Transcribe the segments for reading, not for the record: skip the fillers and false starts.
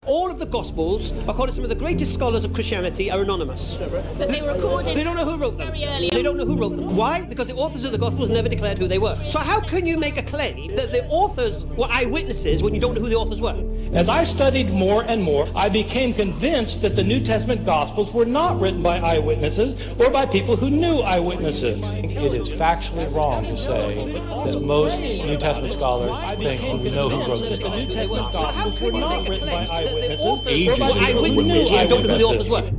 all of the Gospels, according to some of the greatest scholars of Christianity, are anonymous. But they were recorded. They don't know who wrote them. Very early They on. don't know who wrote them. Why? Because the authors of the Gospels never declared who they were. So how can you make a claim that the authors were eyewitnesses when you don't know who the authors were? As I studied more and more, I became convinced that the New Testament Gospels were not written by eyewitnesses or by people who knew eyewitnesses. It is factually wrong to say that most New Testament scholars think we know who wrote the Gospels. So how can you make a claim that the authors Ages were ago, eyewitnesses when you don't know who the authors were?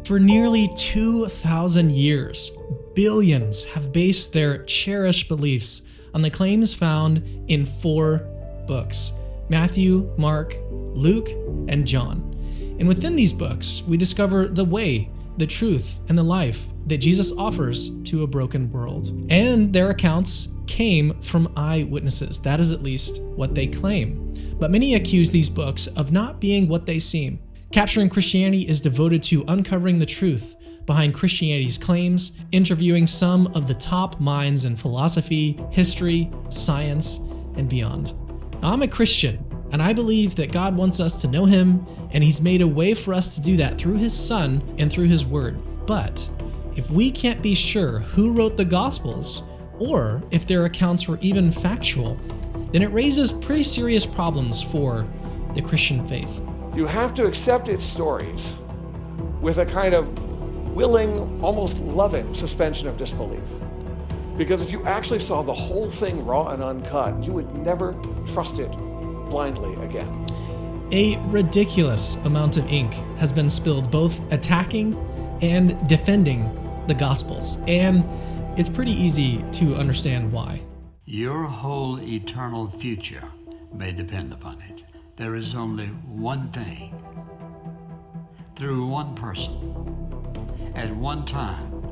For nearly 2,000 years, billions have based their cherished beliefs on the claims found in 4 books: Matthew, Mark, Luke, and John. And within these books, we discover the way, the truth, and the life that Jesus offers to a broken world. And their accounts came from eyewitnesses. That is at least what they claim. But many accuse these books of not being what they seem. Capturing Christianity is devoted to uncovering the truth behind Christianity's claims, interviewing some of the top minds in philosophy, history, science, and beyond. Now, I'm a Christian, and I believe that God wants us to know Him, and He's made a way for us to do that through His Son and through His Word. But if we can't be sure who wrote the Gospels, or if their accounts were even factual, then it raises pretty serious problems for the Christian faith. You have to accept its stories with a kind of willing, almost loving suspension of disbelief. Because if you actually saw the whole thing raw and uncut, you would never trust it blindly again. A ridiculous amount of ink has been spilled both attacking and defending the Gospels, and it's pretty easy to understand why. Your whole eternal future may depend upon it. There is only one thing, through one person, at one time,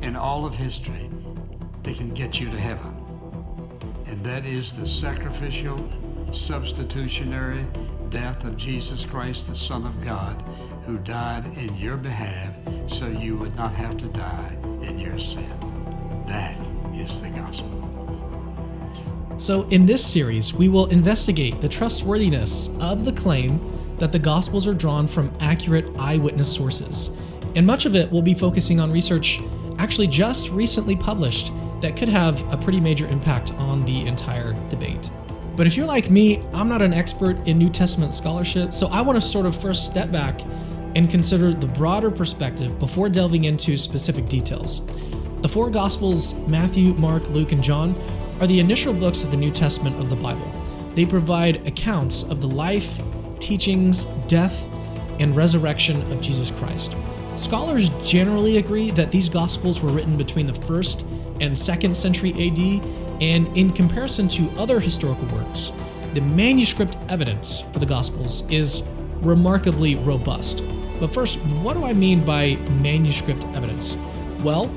in all of history, that can get you to heaven. And that is the sacrificial, substitutionary death of Jesus Christ, the Son of God, who died in your behalf so you would not have to die in your sin. That is the gospel. So in this series, we will investigate the trustworthiness of the claim that the Gospels are drawn from accurate eyewitness sources. And much of it will be focusing on research actually just recently published that could have a pretty major impact on the entire debate. But if you're like me, I'm not an expert in New Testament scholarship, so I want to sort of first step back and consider the broader perspective before delving into specific details. The 4 Gospels, Matthew, Mark, Luke, and John, are the initial books of the New Testament of the Bible. They provide accounts of the life, teachings, death, and resurrection of Jesus Christ. Scholars generally agree that these Gospels were written between the 1st and 2nd century AD, and in comparison to other historical works, the manuscript evidence for the Gospels is remarkably robust. But first, what do I mean by manuscript evidence? Well,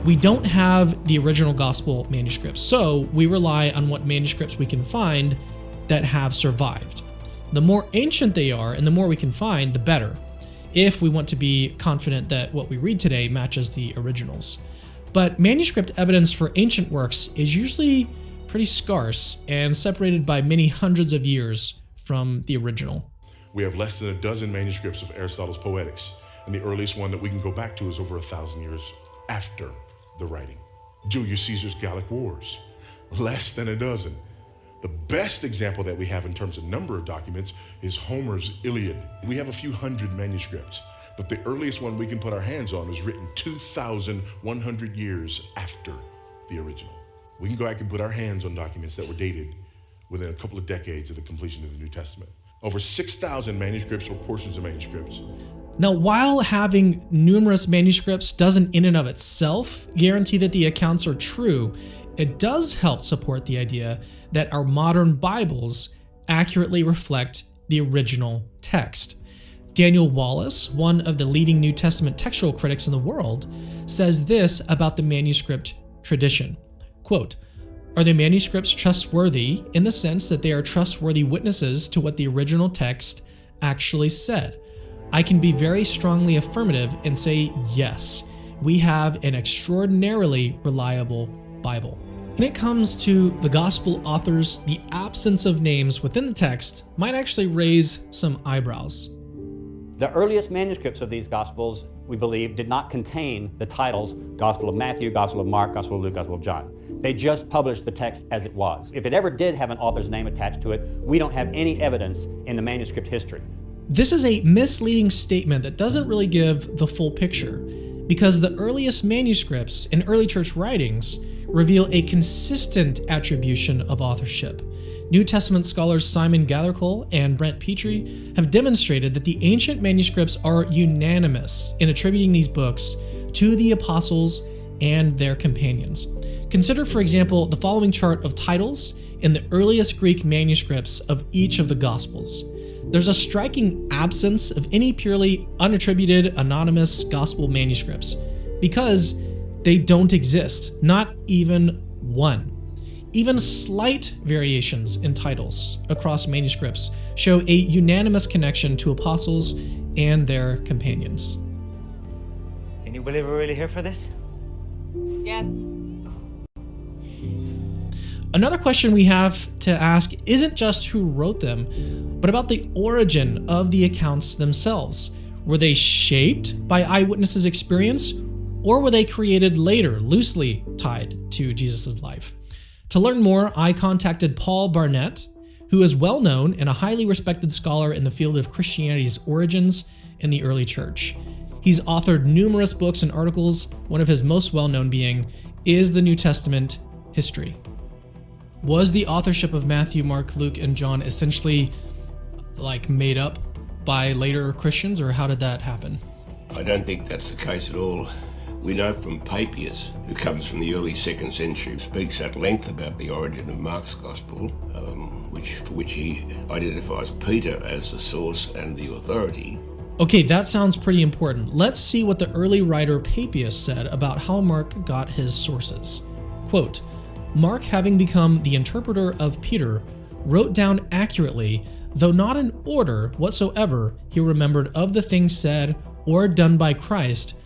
we don't have the original gospel manuscripts, so we rely on what manuscripts we can find that have survived. The more ancient they are and the more we can find, the better, if we want to be confident that what we read today matches the originals. But manuscript evidence for ancient works is usually pretty scarce and separated by many hundreds of years from the original. We have less than a dozen manuscripts of Aristotle's Poetics, and the earliest one that we can go back to is over 1,000 years after the writing. Julius Caesar's Gallic Wars, less than a dozen. The best example that we have in terms of number of documents is Homer's Iliad. We have a few hundred manuscripts, but the earliest one we can put our hands on was written 2,100 years after the original. We can go back and put our hands on documents that were dated within a couple of decades of the completion of the New Testament. Over 6,000 manuscripts or portions of manuscripts. Now, while having numerous manuscripts doesn't in and of itself guarantee that the accounts are true, it does help support the idea that our modern Bibles accurately reflect the original text. Daniel Wallace, one of the leading New Testament textual critics in the world, says this about the manuscript tradition. Quote, "Are the manuscripts trustworthy in the sense that they are trustworthy witnesses to what the original text actually said? I can be very strongly affirmative and say yes, we have an extraordinarily reliable Bible." When it comes to the gospel authors, the absence of names within the text might actually raise some eyebrows. The earliest manuscripts of these Gospels, we believe, did not contain the titles Gospel of Matthew, Gospel of Mark, Gospel of Luke, Gospel of John. They just published the text as it was. If it ever did have an author's name attached to it, we don't have any evidence in the manuscript history. This is a misleading statement that doesn't really give the full picture, because the earliest manuscripts in early church writings reveal a consistent attribution of authorship. New Testament scholars Simon Gathercole and Brent Petrie have demonstrated that the ancient manuscripts are unanimous in attributing these books to the apostles and their companions. Consider, for example, the following chart of titles in the earliest Greek manuscripts of each of the Gospels. There's a striking absence of any purely unattributed, anonymous Gospel manuscripts because they don't exist, not even one. Even slight variations in titles across manuscripts show a unanimous connection to apostles and their companions. Anybody ever really here for this? Yes. Another question we have to ask isn't just who wrote them, but about the origin of the accounts themselves. Were they shaped by eyewitnesses' experience, or were they created later, loosely tied to Jesus' life? To learn more, I contacted Paul Barnett, who is well known and a highly respected scholar in the field of Christianity's origins in the early church. He's authored numerous books and articles, one of his most well-known being, Is the New Testament History? Was the authorship of Matthew, Mark, Luke, and John essentially made up by later Christians, or how did that happen? I don't think that's the case at all. We know from Papias, who comes from the early 2nd century, speaks at length about the origin of Mark's Gospel, for which he identifies Peter as the source and the authority. Okay, that sounds pretty important. Let's see what the early writer Papias said about how Mark got his sources. Quote, Mark, having become the interpreter of Peter, wrote down accurately, though not in order whatsoever he remembered of the things said or done by Christ,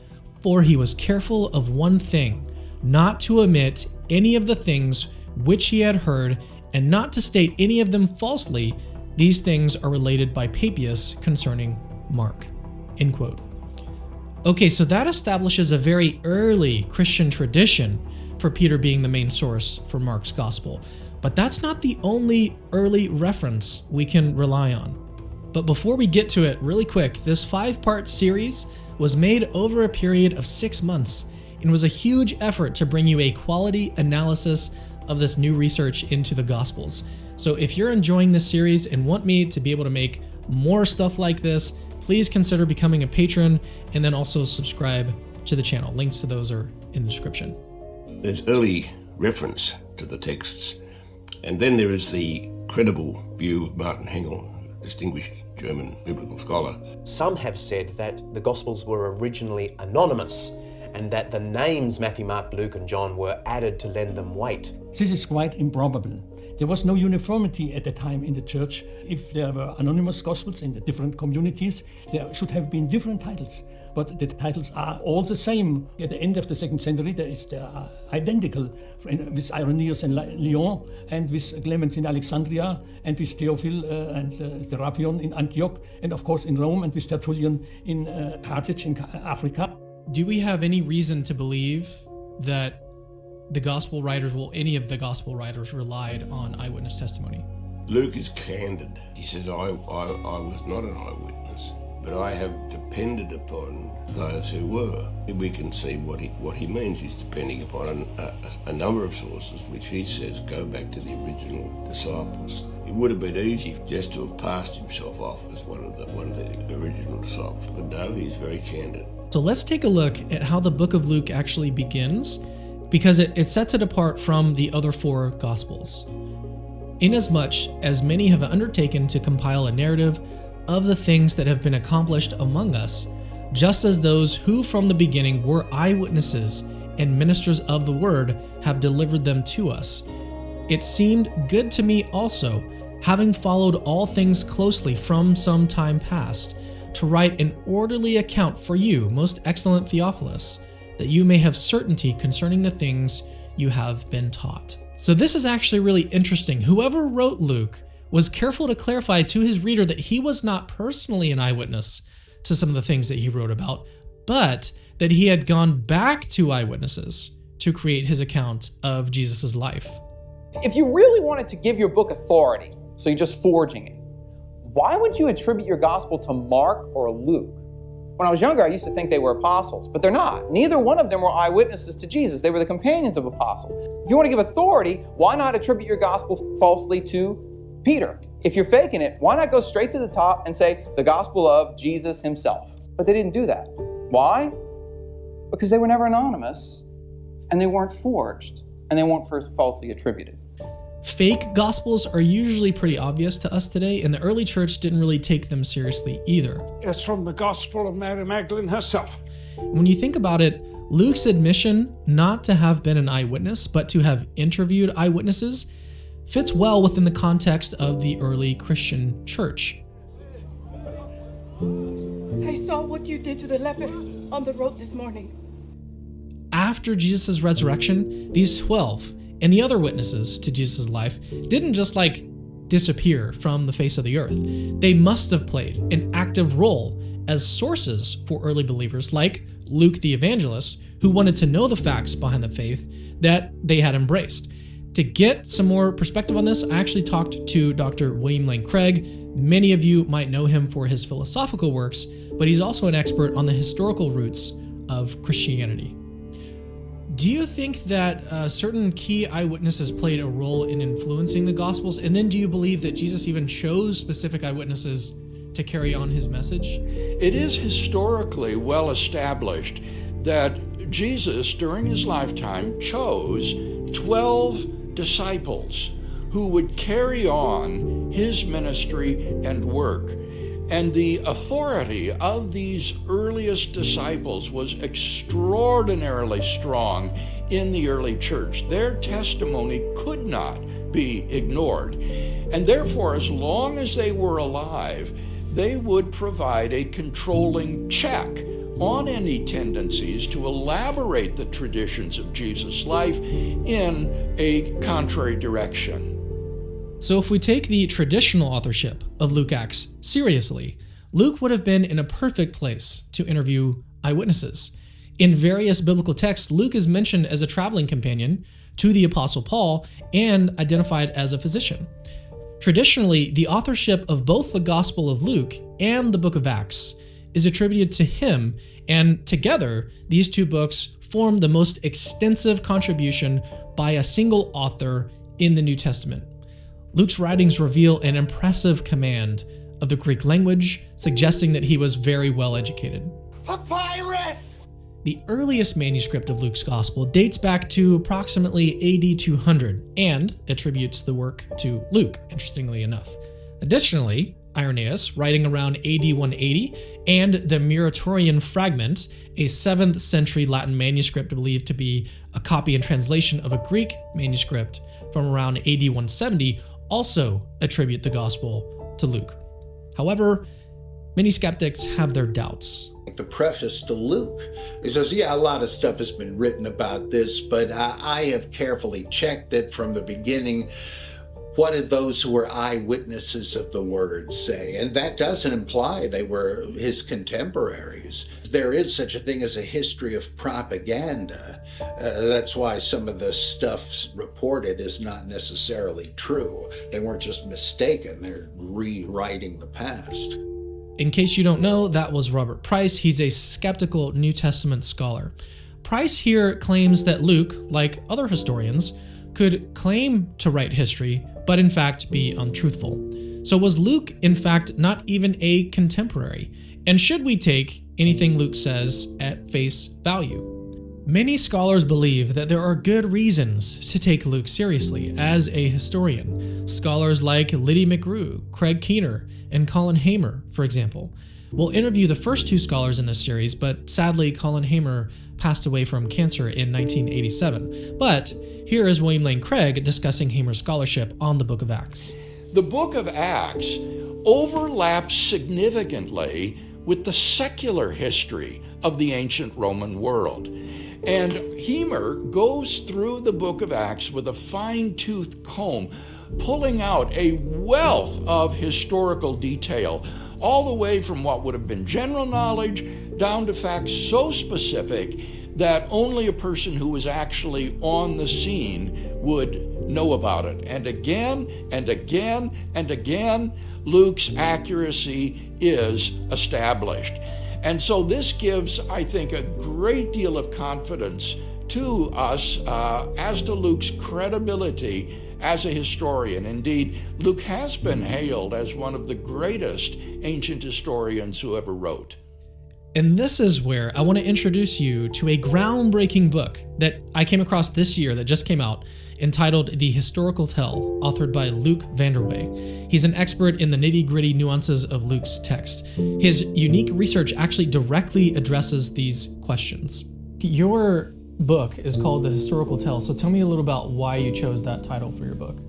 for he was careful of one thing, not to omit any of the things which he had heard, and not to state any of them falsely. These things are related by Papias concerning Mark. End quote. Okay, so that establishes a very early Christian tradition for Peter being the main source for Mark's gospel. But that's not the only early reference we can rely on. But before we get to it, really quick, this 5-part series was made over a period of 6 months and was a huge effort to bring you a quality analysis of this new research into the Gospels. So if you're enjoying this series and want me to be able to make more stuff like this, please consider becoming a patron and then also subscribe to the channel. Links to those are in the description. There's early reference to the texts, and then there is the credible view of Martin Hengel, distinguished German biblical scholar. Some have said that the Gospels were originally anonymous and that the names Matthew, Mark, Luke and John were added to lend them weight. This is quite improbable. There was no uniformity at the time in the church. If there were anonymous Gospels in the different communities, there should have been different titles. But the titles are all the same. At the end of the 2nd century, they are identical with Irenaeus in Lyon, and with Clemens in Alexandria, and with Theophil and Serapion in Antioch, and of course in Rome, and with Tertullian in Carthage in Africa. Do we have any reason to believe that the gospel writers, any of the gospel writers, relied on eyewitness testimony? Luke is candid. He says, I was not an eyewitness, but I have depended upon those who were. We can see what he means. He's depending upon a number of sources, which he says go back to the original disciples. It would have been easy just to have passed himself off as one of the original disciples, but no, he's very candid. So let's take a look at how the book of Luke actually begins, because it sets it apart from the other 4 Gospels. Inasmuch as many have undertaken to compile a narrative of the things that have been accomplished among us, just as those who from the beginning were eyewitnesses and ministers of the word have delivered them to us. It seemed good to me also, having followed all things closely from some time past, to write an orderly account for you, most excellent Theophilus, that you may have certainty concerning the things you have been taught. So this is actually really interesting. Whoever wrote Luke was careful to clarify to his reader that he was not personally an eyewitness to some of the things that he wrote about, but that he had gone back to eyewitnesses to create his account of Jesus' life. If you really wanted to give your book authority, so you're just forging it, why would you attribute your gospel to Mark or Luke? When I was younger, I used to think they were apostles, but they're not. Neither one of them were eyewitnesses to Jesus. They were the companions of apostles. If you want to give authority, why not attribute your gospel falsely to Peter? If you're faking it, why not go straight to the top and say the gospel of Jesus himself? But they didn't do that. Why? Because they were never anonymous, and they weren't forged, and they weren't falsely attributed. Fake gospels are usually pretty obvious to us today, and the early church didn't really take them seriously either. It's from the Gospel of Mary Magdalene herself. When you think about it, Luke's admission not to have been an eyewitness, but to have interviewed eyewitnesses, fits well within the context of the early Christian church. I saw what you did to the leper on the road this morning. After Jesus' resurrection, these 12 and the other witnesses to Jesus' life didn't just disappear from the face of the earth. They must have played an active role as sources for early believers like Luke the evangelist, who wanted to know the facts behind the faith that they had embraced. To get some more perspective on this, I actually talked to Dr. William Lane Craig. Many of you might know him for his philosophical works, but he's also an expert on the historical roots of Christianity. Do you think that certain key eyewitnesses played a role in influencing the Gospels? And then do you believe that Jesus even chose specific eyewitnesses to carry on his message? It is historically well established that Jesus, during his lifetime, chose 12 disciples who would carry on his ministry and work. And the authority of these earliest disciples was extraordinarily strong in the early church. Their testimony could not be ignored. And therefore, as long as they were alive, they would provide a controlling check on any tendencies to elaborate the traditions of Jesus' life in a contrary direction. So if we take the traditional authorship of Luke Acts seriously, Luke would have been in a perfect place to interview eyewitnesses. In various biblical texts, Luke is mentioned as a traveling companion to the Apostle Paul and identified as a physician. Traditionally, the authorship of both the Gospel of Luke and the book of Acts is attributed to him, and together, these two books form the most extensive contribution by a single author in the New Testament. Luke's writings reveal an impressive command of the Greek language, suggesting that he was very well educated. Papyrus! The earliest manuscript of Luke's Gospel dates back to approximately AD 200 and attributes the work to Luke, interestingly enough. Additionally, Irenaeus, writing around AD 180, and the Muratorian Fragment, a 7th century Latin manuscript believed to be a copy and translation of a Greek manuscript from around AD 170, also attribute the gospel to Luke. However, many skeptics have their doubts. The preface to Luke, he says, yeah, a lot of stuff has been written about this, but I have carefully checked it from the beginning. What did those who were eyewitnesses of the word say? And that doesn't imply they were his contemporaries. There is such a thing as a history of propaganda. That's why some of the stuff reported is not necessarily true. They weren't just mistaken, they're rewriting the past. In case you don't know, that was Robert Price. He's a skeptical New Testament scholar. Price here claims that Luke, like other historians, could claim to write history, but in fact be untruthful. So was Luke, in fact, not even a contemporary? And should we take anything Luke says at face value? Many scholars believe that there are good reasons to take Luke seriously as a historian. Scholars like Liddy McGrew, Craig Keener, and Colin Hamer, for example. We'll interview the first two scholars in this series, but sadly Colin Hamer passed away from cancer in 1987. But here is William Lane Craig discussing Hamer's scholarship on the book of Acts. The book of Acts overlaps significantly with the secular history of the ancient Roman world. And Hemer goes through the book of Acts with a fine-tooth comb, pulling out a wealth of historical detail, all the way from what would have been general knowledge down to facts so specific that only a person who was actually on the scene would know about it. And again and again and again, Luke's accuracy is established. And so this gives, I think, a great deal of confidence to us as to Luke's credibility as a historian. Indeed, Luke has been hailed as one of the greatest ancient historians who ever wrote. And this is where I want to introduce you to a groundbreaking book that I came across this year that just came out, entitled The Historical Tell, authored by Luke Vanderway. He's an expert in the nitty-gritty nuances of Luke's text. His unique research actually directly addresses these questions. Your book is called The Historical Tell, so tell me a little about why you chose that title for your book.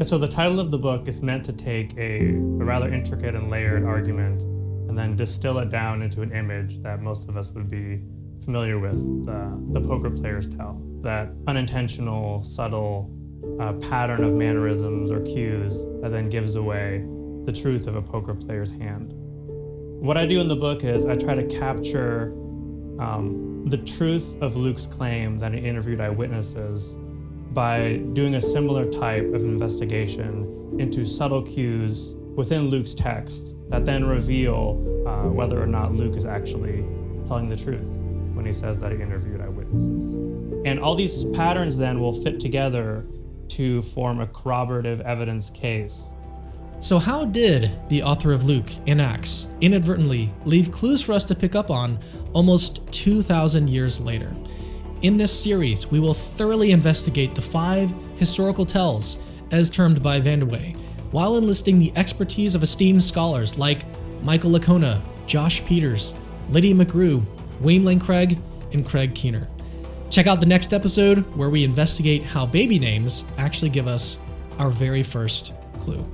So the title of the book is meant to take a rather intricate and layered argument and then distill it down into an image that most of us would be familiar with, the poker player's tell. That unintentional, subtle pattern of mannerisms or cues that then gives away the truth of a poker player's hand. What I do in the book is I try to capture the truth of Luke's claim that he interviewed eyewitnesses by doing a similar type of investigation into subtle cues within Luke's text that then reveal whether or not Luke is actually telling the truth when he says that he interviewed eyewitnesses. And all these patterns then will fit together to form a corroborative evidence case. So how did the author of Luke in Acts inadvertently leave clues for us to pick up on almost 2,000 years later? In this series, we will thoroughly investigate the 5 historical tells, as termed by Vanderway, while enlisting the expertise of esteemed scholars like Michael Licona, Josh Peters, Lydia McGrew, Wayne Lane Craig, and Craig Keener. Check out the next episode where we investigate how baby names actually give us our very first clue.